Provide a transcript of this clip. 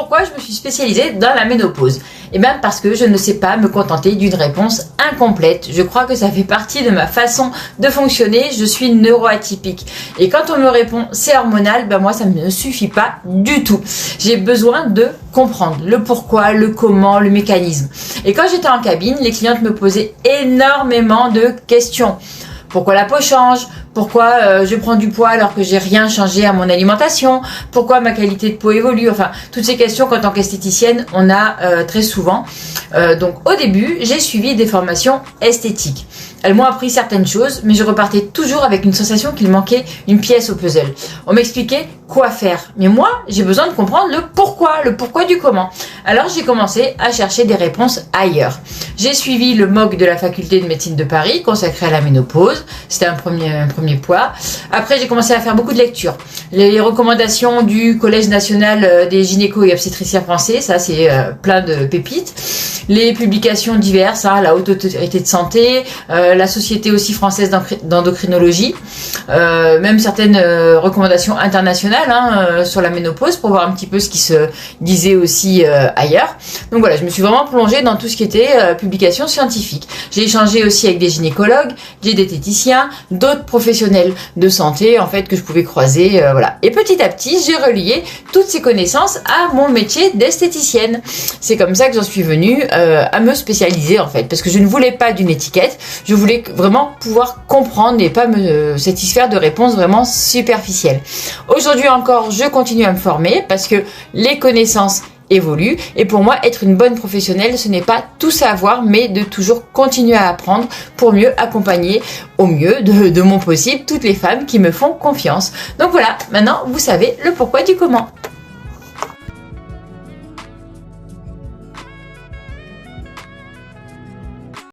pourquoi je me suis spécialisée dans la ménopause? Et bien parce que je ne sais pas me contenter d'une réponse incomplète. Je crois que ça fait partie de ma façon de fonctionner. Je suis neuroatypique. Et quand on me répond c'est hormonal, ben moi ça ne me suffit pas du tout. J'ai besoin de comprendre le pourquoi, le comment, le mécanisme. Et quand j'étais en cabine, les clientes me posaient énormément de questions. Pourquoi la peau change? Pourquoi je prends du poids alors que j'ai rien changé à mon alimentation? Pourquoi ma qualité de peau évolue? Enfin, toutes ces questions qu'en tant qu'esthéticienne, on a très souvent. Donc au début, j'ai suivi des formations esthétiques. Elles m'ont appris certaines choses, mais je repartais toujours avec une sensation qu'il manquait une pièce au puzzle. On m'expliquait quoi faire. Mais moi, j'ai besoin de comprendre le pourquoi du comment. Alors j'ai commencé à chercher des réponses ailleurs. J'ai suivi le MOOC de la faculté de médecine de Paris, consacré à la ménopause. C'était un premier poids. Après, j'ai commencé à faire beaucoup de lectures. Les recommandations du Collège national des gynécos et obstétriciens français, ça c'est plein de pépites. Les publications diverses, la Haute Autorité de Santé, la Société aussi française d'endocrinologie, même certaines recommandations internationales sur la ménopause pour voir un petit peu ce qui se disait aussi ailleurs. Donc voilà, je me suis vraiment plongée dans tout ce qui était publications scientifiques. J'ai échangé aussi avec des gynécologues, des diététiciens, d'autres professionnels de santé en fait que je pouvais croiser, voilà. Et petit à petit, j'ai relié toutes ces connaissances à mon métier d'esthéticienne. C'est comme ça que j'en suis venue à me spécialiser en fait, parce que je ne voulais pas d'une étiquette, je voulais vraiment pouvoir comprendre et pas me satisfaire de réponses vraiment superficielles. Aujourd'hui encore, je continue à me former parce que les connaissances évoluent et pour moi, être une bonne professionnelle, ce n'est pas tout savoir, mais de toujours continuer à apprendre pour mieux accompagner au mieux de mon possible toutes les femmes qui me font confiance. Donc voilà, maintenant vous savez le pourquoi du comment.